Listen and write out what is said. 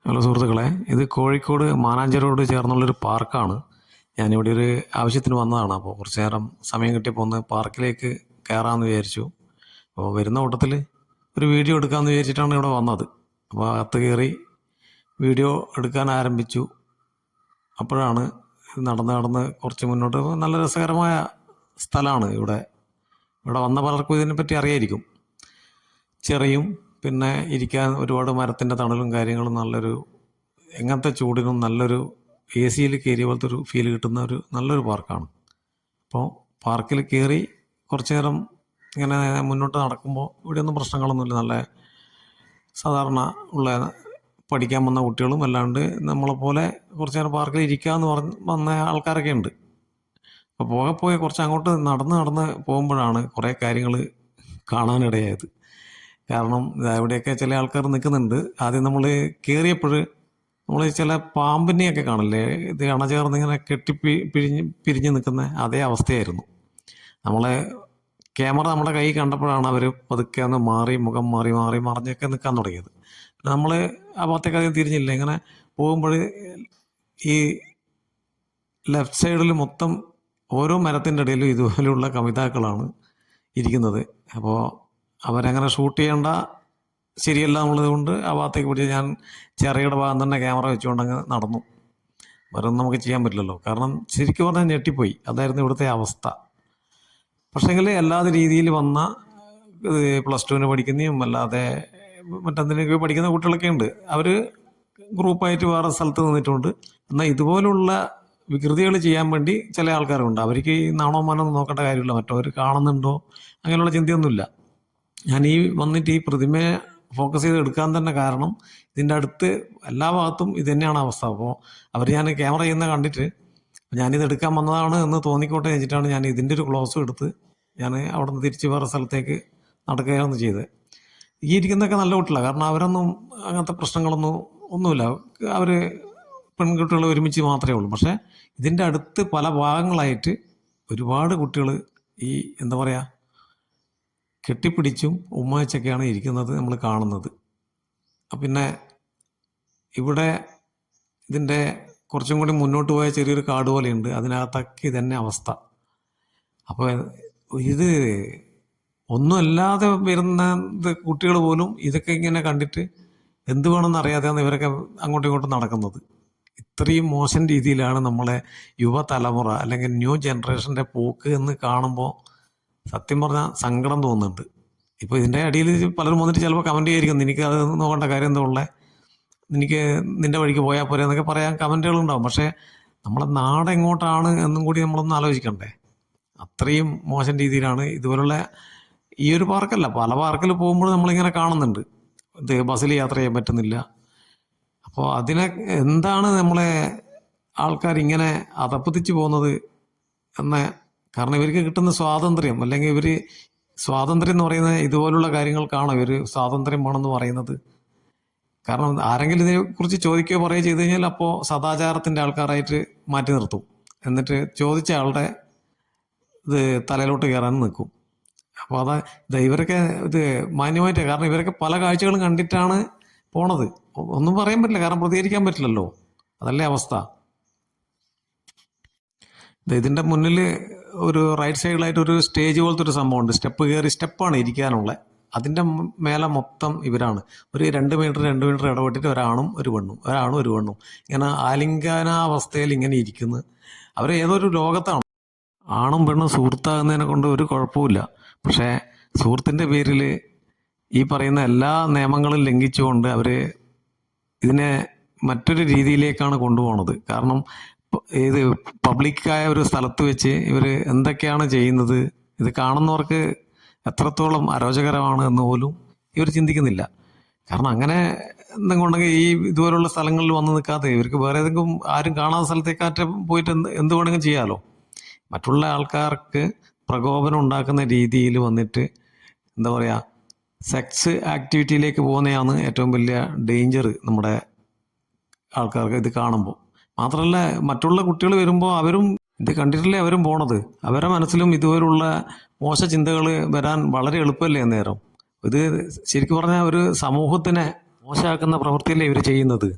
Hello സുഹൃത്തുക്കളെ, ഇത് കോഴിക്കോട് മാനാഞ്ചേരിയോട് ചേർന്നുള്ളൊരു പാർക്കാണ്. ഞാനിവിടെ ഒരു ആവശ്യത്തിന് വന്നതാണ്. അപ്പോൾ കുറച്ച് നേരം സമയം കിട്ടിയപ്പോൾ ഒന്ന് പാർക്കിലേക്ക് കയറാമെന്ന് വിചാരിച്ചു. അപ്പോൾ വരുന്ന കൂട്ടത്തിൽ ഒരു വീഡിയോ എടുക്കാമെന്ന് വിചാരിച്ചിട്ടാണ് ഇവിടെ വന്നത്. അപ്പോൾ അകത്ത് കയറി വീഡിയോ എടുക്കാൻ ആരംഭിച്ചു. അപ്പോഴാണ് നടന്ന് നടന്ന് കുറച്ച് മുന്നോട്ട് നല്ല രസകരമായ സ്ഥലമാണ് ഇവിടെ. ഇവിടെ വന്ന പലർക്കും ഇതിനെപ്പറ്റി അറിയായിരിക്കും. ചെറിയും പിന്നെ ഇരിക്കാൻ ഒരുപാട് മരത്തിൻ്റെ തണലും കാര്യങ്ങളും, നല്ലൊരു എങ്ങനത്തെ ചൂടിനും നല്ലൊരു AC-യിൽ കയറിയ പോലത്തെ ഒരു ഫീൽ കിട്ടുന്ന ഒരു നല്ലൊരു പാർക്കാണ്. അപ്പോൾ പാർക്കിൽ കയറി കുറച്ച് നേരം ഇങ്ങനെ മുന്നോട്ട് നടക്കുമ്പോൾ ഇവിടെയൊന്നും പ്രശ്നങ്ങളൊന്നുമില്ല. നല്ല സാധാരണ ഉള്ള പഠിക്കാൻ വന്ന കുട്ടികളും അല്ലാണ്ട് നമ്മളെപ്പോലെ കുറച്ച് നേരം പാർക്കിൽ ഇരിക്കാമെന്ന് വന്ന ആൾക്കാരൊക്കെ ഉണ്ട്. അപ്പോൾ പോയി കുറച്ച് അങ്ങോട്ട് നടന്ന് പോകുമ്പോഴാണ് കുറേ കാര്യങ്ങൾ കാണാനിടയായത്. കാരണം ഇവിടെയൊക്കെ ചില ആൾക്കാർ നിൽക്കുന്നുണ്ട്. ആദ്യം നമ്മൾ കയറിയപ്പോൾ നമ്മൾ ചില പാമ്പിനെയൊക്കെ കാണില്ലേ, ഇത് അണചേർന്ന് ഇങ്ങനെ പിരിഞ്ഞ് നിൽക്കുന്ന അതേ അവസ്ഥയായിരുന്നു. നമ്മളെ ക്യാമറ നമ്മുടെ കൈ കണ്ടപ്പോഴാണ് അവർ പതുക്കെ ഒന്ന് മുഖം മാറി മറിഞ്ഞൊക്കെ നിൽക്കാൻ തുടങ്ങിയത്. നമ്മൾ ആ ഭാഗത്തേക്ക് അധികം തിരിഞ്ഞില്ല. ഇങ്ങനെ പോകുമ്പോൾ ഈ ലെഫ്റ്റ് സൈഡിൽ മൊത്തം ഓരോ മരത്തിൻ്റെ ഇടയിലും ഇതുപോലെയുള്ള കവിതാക്കളാണ് ഇരിക്കുന്നത്. അപ്പോൾ അവരങ്ങനെ ഷൂട്ട് ചെയ്യേണ്ട ശരിയല്ല എന്നുള്ളത് കൊണ്ട് ആ ഭാഗത്തേക്ക് പിടിച്ച് ഞാൻ ചെറിയുടെ ഭാഗം തന്നെ ക്യാമറ വെച്ചുകൊണ്ട് അങ്ങ് നടന്നു. വേറെ ഒന്നും നമുക്ക് ചെയ്യാൻ പറ്റില്ലല്ലോ. കാരണം ശരിക്കും പറഞ്ഞാൽ ഞെട്ടിപ്പോയി. അതായിരുന്നു ഇവിടുത്തെ അവസ്ഥ. പക്ഷേങ്കിൽ അല്ലാതെ രീതിയിൽ വന്ന +2 പഠിക്കുന്നതും അല്ലാതെ മറ്റെന്തിനൊക്കെ പഠിക്കുന്ന കുട്ടികളൊക്കെ ഉണ്ട്. അവർ ഗ്രൂപ്പായിട്ട് വേറെ സ്ഥലത്ത് നിന്നിട്ടുണ്ട്. എന്നാൽ ഇതുപോലുള്ള വികൃതികൾ ചെയ്യാൻ വേണ്ടി ചില ആൾക്കാരുണ്ട്. അവർക്ക് ഈ നാണോ മാനോ നോക്കേണ്ട കാര്യമില്ല. മറ്റവർ കാണുന്നുണ്ടോ അങ്ങനെയുള്ള ചിന്തയൊന്നുമില്ല. ഞാൻ വന്നിട്ട് ഈ പ്രതിമയെ ഫോക്കസ് ചെയ്ത് എടുക്കാൻ തന്നെ കാരണം ഇതിൻ്റെ അടുത്ത് എല്ലാ ഭാഗത്തും ഇത് തന്നെയാണ് അവസ്ഥ. അപ്പോൾ ഞാൻ ക്യാമറ ചെയ്യുന്ന കണ്ടിട്ട് ഞാനിത് എടുക്കാൻ വന്നതാണ് എന്ന് തോന്നിക്കോട്ടെ വെച്ചിട്ടാണ് ഞാൻ ഇതിൻ്റെ ഒരു ക്ലോസും എടുത്ത് ഞാൻ അവിടെ നിന്ന് തിരിച്ച് വേറെ സ്ഥലത്തേക്ക് നടക്കുകയാണ് ചെയ്തത്. ഈ ഇരിക്കുന്നതൊക്കെ നല്ല കുട്ടികളാണ്. കാരണം അവരൊന്നും അങ്ങനത്തെ ഒന്നുമില്ല. അവർ പെൺകുട്ടികൾ ഒരുമിച്ച് മാത്രമേ ഉള്ളൂ. പക്ഷേ ഇതിൻ്റെ അടുത്ത് പല ഭാഗങ്ങളായിട്ട് ഒരുപാട് കുട്ടികൾ ഈ എന്താ പറയുക കെട്ടിപ്പിടിച്ചും ഉമ്മവെച്ചൊക്കെയാണ് ഇരിക്കുന്നത് നമ്മൾ കാണുന്നത്. പിന്നെ ഇവിടെ ഇതിൻ്റെ കുറച്ചും കൂടി മുന്നോട്ട് പോയ ചെറിയൊരു കാട് പോലെയുണ്ട്. അതിനകത്തൊക്കെ ഇതന്നെ അവസ്ഥ. അപ്പോൾ ഇത് ഒന്നുമല്ലാതെ വരുന്ന കുട്ടികൾ പോലും ഇതൊക്കെ ഇങ്ങനെ കണ്ടിട്ട് എന്ത് വേണമെന്ന് അറിയാതെയാണ് ഇവരൊക്കെ അങ്ങോട്ടും ഇങ്ങോട്ടും നടക്കുന്നത്. ഇത്രയും മോശം രീതിയിലാണ് നമ്മളെ യുവതലമുറ അല്ലെങ്കിൽ ന്യൂ ജനറേഷൻ്റെ പോക്ക് എന്ന് കാണുമ്പോൾ സത്യം പറഞ്ഞാൽ സങ്കടം തോന്നുന്നുണ്ട്. ഇപ്പോൾ ഇതിൻ്റെ അടിയിൽ പലരും വന്നിട്ട് ചിലപ്പോൾ കമൻറ്റ് ചെയ്യായിരിക്കും, നിനക്ക് അത് നോക്കേണ്ട കാര്യം എന്താ ഉള്ളത്, എനിക്ക് നിൻ്റെ വഴിക്ക് പോയാൽ പോരെ എന്നൊക്കെ പറയാൻ കമൻറ്റുകളുണ്ടാവും. പക്ഷേ നമ്മളെ നാട് എങ്ങോട്ടാണ് എന്നും കൂടി നമ്മളൊന്ന് ആലോചിക്കണ്ടേ. അത്രയും മോശം രീതിയിലാണ് ഇതുപോലുള്ള ഈ ഒരു പാർക്കല്ല, പല പാർക്കിൽ പോകുമ്പോൾ നമ്മളിങ്ങനെ കാണുന്നുണ്ട്. ഇത് ബസ്സിൽ യാത്ര ചെയ്യാൻ പറ്റുന്നില്ല. അപ്പോൾ അതിനെ എന്താണ് നമ്മളെ ആൾക്കാരിങ്ങനെ അധപ്പതിച്ച് പോകുന്നത് എന്ന കാരണം ഇവർക്ക് കിട്ടുന്ന സ്വാതന്ത്ര്യം, അല്ലെങ്കിൽ ഇവർ സ്വാതന്ത്ര്യം എന്ന് പറയുന്നത് ഇതുപോലുള്ള കാര്യങ്ങൾക്കാണോ ഇവർ സ്വാതന്ത്ര്യം വേണമെന്ന് പറയുന്നത്? കാരണം ആരെങ്കിലും ഇതിനെക്കുറിച്ച് ചോദിക്കുകയോ പറയുകയോ ചെയ്ത് കഴിഞ്ഞാൽ അപ്പോൾ സദാചാരത്തിൻ്റെ ആൾക്കാരായിട്ട് മാറ്റി നിർത്തും. എന്നിട്ട് ചോദിച്ച ആളുടെ ഇത് തലയിലോട്ട് കയറാൻ നിൽക്കും. അപ്പോൾ ഇവരൊക്കെ ഇത് മാന്യമായിട്ട്, കാരണം ഇവരൊക്കെ പല കാഴ്ചകളും കണ്ടിട്ടാണ് പോണത്. ഒന്നും പറയാൻ പറ്റില്ല, കാരണം പ്രതികരിക്കാൻ പറ്റില്ലല്ലോ. അതല്ലേ അവസ്ഥ. ഇതിൻ്റെ മുന്നിൽ ഒരു റൈറ്റ് സൈഡിലായിട്ട് ഒരു സ്റ്റേജ് പോലത്തെ ഒരു സംഭവമുണ്ട്. സ്റ്റെപ്പാണ് ഇരിക്കാനുള്ള. അതിൻ്റെ മേലെ മൊത്തം ഇവരാണ്. ഒരു 2 മീറ്റർ ഇടപെട്ടിട്ട് ഒരാണും ഒരു പെണ്ണും ഇങ്ങനെ ആലിംഗനാവസ്ഥയിൽ ഇങ്ങനെ ഇരിക്കുന്നു. അവർ ഏതൊരു ലോകത്താണ്. ആണും പെണ്ണും സുഹൃത്താകുന്നതിനെ കൊണ്ട് ഒരു കുഴപ്പമില്ല. പക്ഷേ സുഹൃത്തിൻ്റെ പേരിൽ ഈ പറയുന്ന എല്ലാ നിയമങ്ങളും ലംഘിച്ചുകൊണ്ട് അവർ ഇതിനെ മറ്റൊരു രീതിയിലേക്കാണ് കൊണ്ടുപോകുന്നത്. കാരണം ഇത് പബ്ലിക്കായ ഒരു സ്ഥലത്ത് വെച്ച് ഇവർ എന്തൊക്കെയാണ് ചെയ്യുന്നത്, ഇത് കാണുന്നവർക്ക് എത്രത്തോളം അരോചകരമാണ് എന്ന് പോലും ഇവർ ചിന്തിക്കുന്നില്ല. കാരണം അങ്ങനെ എന്തെങ്കിലും ഉണ്ടെങ്കിൽ ഈ ഇതുപോലുള്ള സ്ഥലങ്ങളിൽ വന്ന് നിൽക്കാതെ ഇവർക്ക് വേറെ ഏതെങ്കിലും ആരും കാണാത്ത സ്ഥലത്തേക്കാറ്റ് പോയിട്ട് എന്ത് വേണമെങ്കിലും ചെയ്യാമല്ലോ. മറ്റുള്ള ആൾക്കാർക്ക് പ്രകോപനം ഉണ്ടാക്കുന്ന രീതിയിൽ വന്നിട്ട് എന്താ പറയുക, സെക്സ് ആക്ടിവിറ്റിയിലേക്ക് പോകുന്നതാണ് ഏറ്റവും വലിയ ഡേഞ്ചർ നമ്മുടെ ആൾക്കാർക്ക് ഇത് കാണുമ്പോൾ. മാത്രമല്ല മറ്റുള്ള കുട്ടികൾ വരുമ്പോൾ അവരും ഇത് കണ്ടിട്ടല്ലേ അവരും പോണത്. അവരുടെ മനസ്സിലും ഇതുപോലുള്ള മോശ ചിന്തകൾ വരാൻ വളരെ എളുപ്പമല്ലേ അന്നേരം. ഇത് ശരിക്കും പറഞ്ഞാൽ ഒരു സമൂഹത്തിനെ മോശമാക്കുന്ന പ്രവൃത്തിയല്ലേ ഇവർ ചെയ്യുന്നത്.